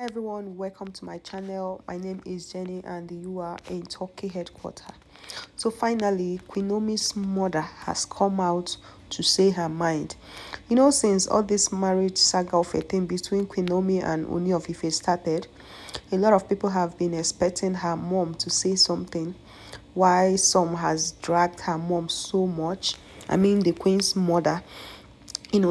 everyone, welcome to my channel. My name is Jenny and you are in Turkey headquarters. So finally, Queen Naomi's mother has come out to say her mind. Since all this marriage saga of a thing between Queen Naomi and Ooni of Ife started, a lot of people have been expecting her mom to say something. Why some has dragged her mom so much. I mean the queen's mother.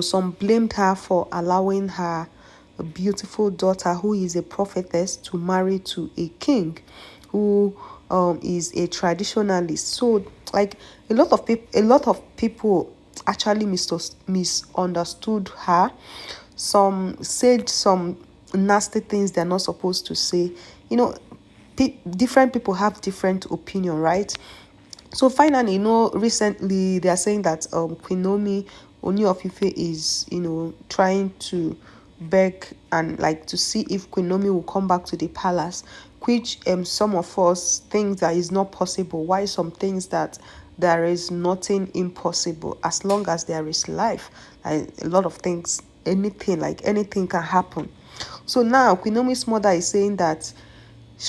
Some blamed her for allowing her beautiful daughter, who is a prophetess, to marry to a king who is a traditionalist. So like a lot of people actually misunderstood her. Some said some nasty things they're not supposed to say. Different people have different opinion, right? So finally, recently they are saying that Queen Naomi, Ooni of Ife, is trying to beg and like to see if Queen Naomi will come back to the palace, which some of us think that is not possible. Why some things that there is nothing impossible as long as there is life. Like a lot of things, anything can happen. So now Queen Naomi's mother is saying that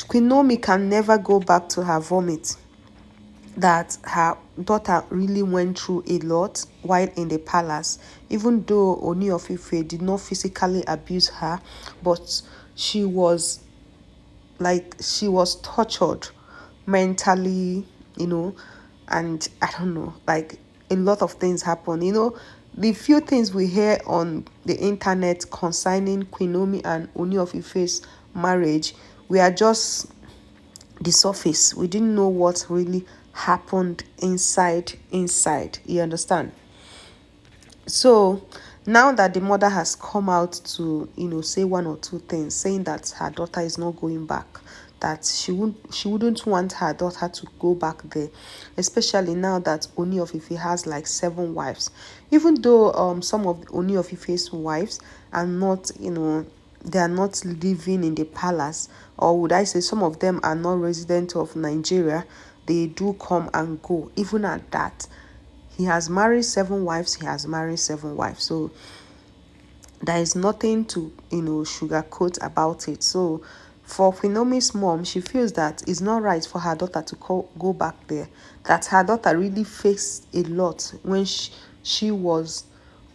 Queen Naomi can never go back to her vomit, that her daughter really went through a lot while in the palace, even though Ooni of Ife did not physically abuse her, but she was tortured mentally, and I don't know, like a lot of things happen. The few things we hear on the internet concerning Queen Naomi and Ooni of Ife's marriage, we are just the surface. We didn't know what really happened inside. You understand? So now that the mother has come out to say one or two things, saying that her daughter is not going back, that she wouldn't want her daughter to go back there, especially now that Ooni of Ife has like 7 wives. Even though some of Ooni of Ife's wives are not, they are not living in the palace, or would I say some of them are not resident of Nigeria, they do come and go. Even at that, he has married 7 wives. So there is nothing to sugarcoat about it. So for Queen Naomi's mom, she feels that it's not right for her daughter to go back there, that her daughter really faced a lot when she was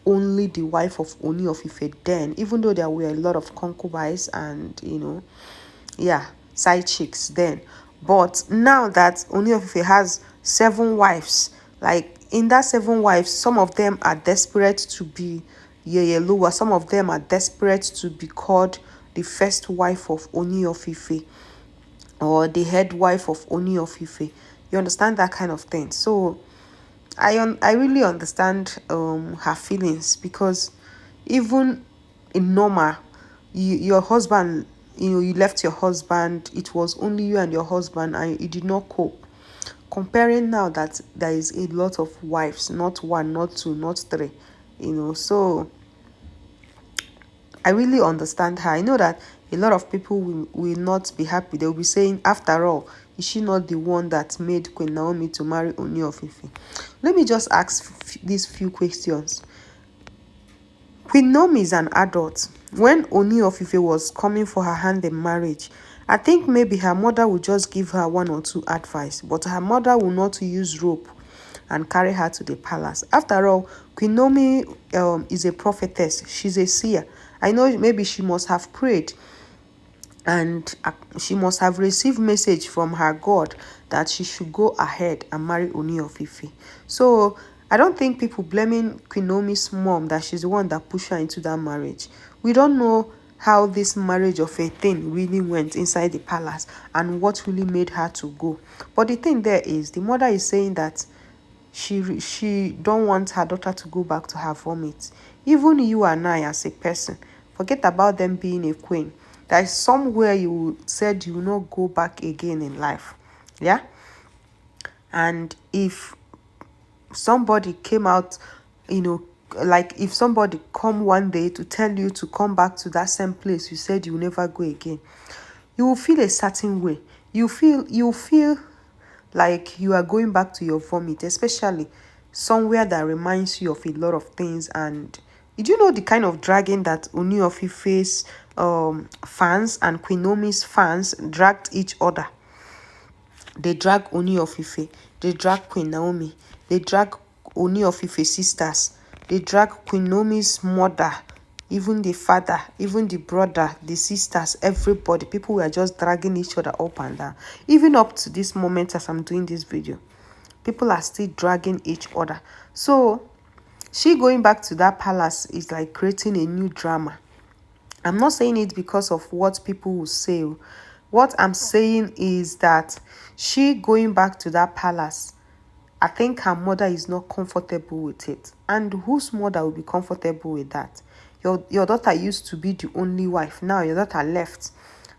only the wife of Ooni of Ife then, even though there were a lot of concubines and yeah, side chicks then. But now that Ooni of Ife has 7 wives, like in that 7 wives, some of them are desperate to be Yeyeluwa, some of them are desperate to be called the first wife of Ooni of Ife or the head wife of Ooni of Ife. You understand that kind of thing. So I really understand her feelings, because even in normal, your husband, you left your husband, it was only you and your husband and you did not cope. Comparing now that there is a lot of wives, not one, not two, not three, so I really understand her. I know that a lot of people will not be happy. They'll be saying, after all, is she not the one that made Queen Naomi to marry Ooni of Ife? Let me just ask these few questions. Queen Naomi is an adult. When Ooni of Ife was coming for her hand in marriage, I think maybe her mother would just give her one or two advice, but her mother will not use rope and carry her to the palace. After all, Queen Naomi is a prophetess. She's a seer. I know maybe she must have prayed and she must have received message from her God that she should go ahead and marry Ooni of Ife. So I don't think people blaming Queen Naomi's mom that she's the one that pushed her into that marriage. We don't know how this marriage of a thing really went inside the palace and what really made her to go. But the thing there is, the mother is saying that she don't want her daughter to go back to her vomit. Even you and I as a person, forget about them being a queen. There is somewhere you said you will not go back again in life. Yeah? And if somebody came out, like if somebody come one day to tell you to come back to that same place you said you will never go again, you will feel a certain way. You feel like you are going back to your vomit, especially somewhere that reminds you of a lot of things and Did you know the kind of dragging that Ooni of Ife's fans and Queen Naomi's fans dragged each other? They drag Ooni of Ife, they drag Queen Naomi, they drag Ooni of Ife sisters, they drag Queen Naomi's mother, even the father, even the brother, the sisters, everybody. People were just dragging each other up and down. Even up to this moment as I'm doing this video, people are still dragging each other. So she going back to that palace is like creating a new drama. I'm not saying it because of what people will say. What I'm saying is that she going back to that palace, I think her mother is not comfortable with it. And whose mother will be comfortable with that? Your daughter used to be the only wife. Now your daughter left.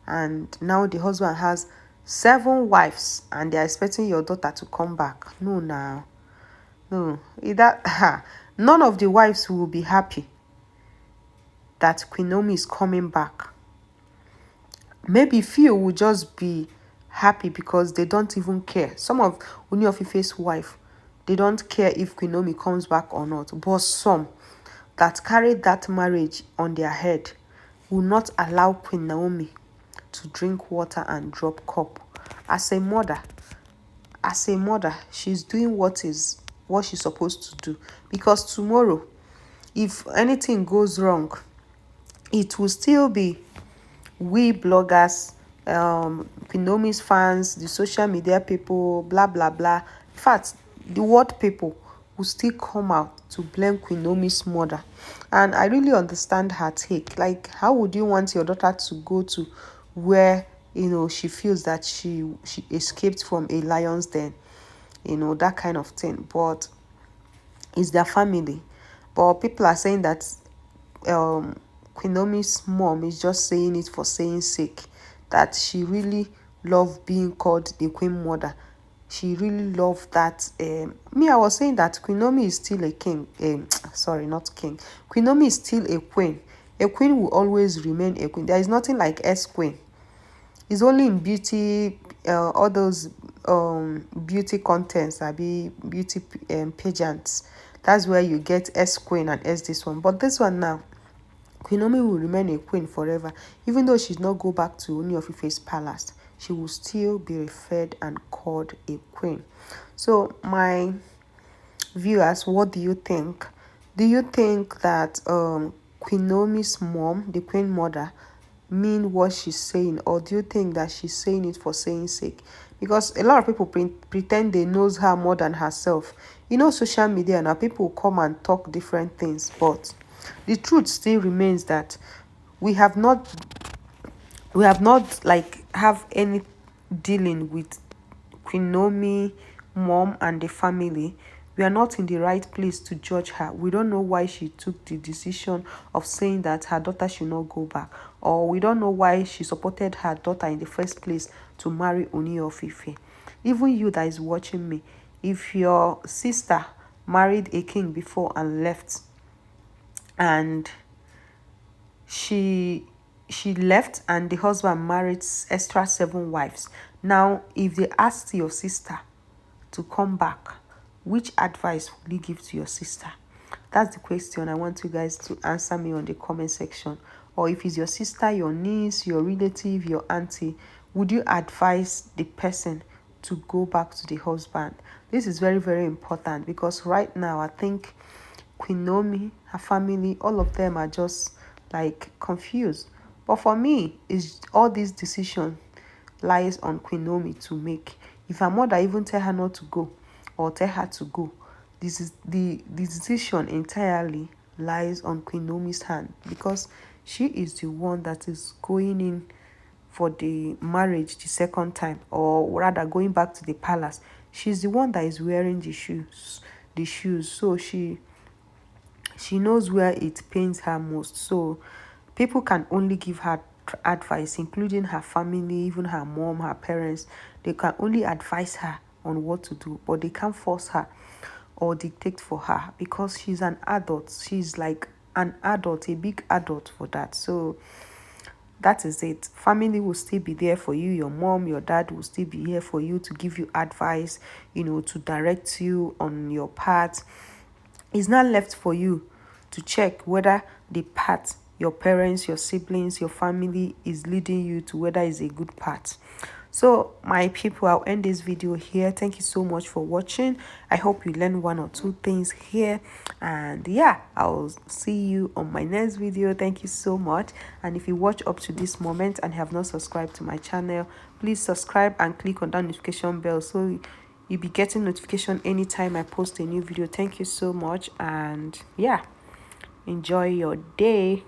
And now the husband has 7 wives. And they're expecting your daughter to come back. No, now. No. None of the wives will be happy that Queen Naomi is coming back. Maybe few will just be happy because they don't even care. Some of Ooni of Ife's wife, they don't care if Queen Naomi comes back or not. But some that carry that marriage on their head will not allow Queen Naomi to drink water and drop cup. As a mother, she's doing what she's supposed to do. Because tomorrow, if anything goes wrong, it will still be we bloggers, Queen Naomi's fans, the social media people, blah blah blah. In fact, the world people will still come out to blame Queen Naomi's mother. And I really understand her take. Like, how would you want your daughter to go to where she feels that she escaped from a lion's den, that kind of thing? But it's their family. But people are saying that Queen Naomi's mom is just saying it for saying sake, that she really loved being called the Queen Mother. She really loved that. I was saying that Queen Naomi is still a king. Sorry, not king. Queen Naomi is still a queen. A queen will always remain a queen. There is nothing like S-Queen. It's only in beauty, all those beauty contents, beauty pageants. That's where you get S-Queen and S this one. But this one now, Queen Naomi will remain a queen forever. Even though she's not go back to Ooni of Ife's palace, she will still be referred and called a queen. So my viewers, what do you think? Do you think that Queen Naomi's mom, the Queen Mother, mean what she's saying, or do you think that she's saying it for saying sake? Because a lot of people pretend they knows her more than herself. Social media now, people come and talk different things, but the truth still remains that we have not like have any dealing with Queen Naomi mom and the family. We are not in the right place to judge her. We don't know why she took the decision of saying that her daughter should not go back, or we don't know why she supported her daughter in the first place to marry Ooni of Ife. Even you that is watching me, if your sister married a king before and left, and she left and the husband married extra 7 wives. Now, if they asked your sister to come back, which advice will you give to your sister? That's the question I want you guys to answer me on the comment section. Or if it's your sister, your niece, your relative, your auntie, would you advise the person to go back to the husband? This is very, very important, because right now I think Queen Naomi, her family, all of them are just like confused. But for me, is all this decision lies on Queen Naomi to make. If her mother even tell her not to go or tell her to go, this is the decision entirely lies on Queen Naomi's hand, because she is the one that is going in for the marriage the second time, or rather going back to the palace. She's the one that is wearing the shoes. So she knows where it pains her most. So people can only give her advice, including her family, even her mom, her parents. They can only advise her on what to do, but they can't force her or dictate for her, because she's an adult. She's like an adult, a big adult for that. So that is it. Family will still be there for you. Your mom, your dad will still be here for you to give you advice, to direct you on your path. It's not left for you to check whether the path your parents, your siblings, your family is leading you to, whether it's a good path. So my people, I'll end this video here. Thank you so much for watching. I hope you learned one or two things here, and yeah, I'll see you on my next video. Thank you so much. And if you watch up to this moment and have not subscribed to my channel, please subscribe and click on that notification bell so you'll be getting notification anytime I post a new video. Thank you so much, and yeah, enjoy your day.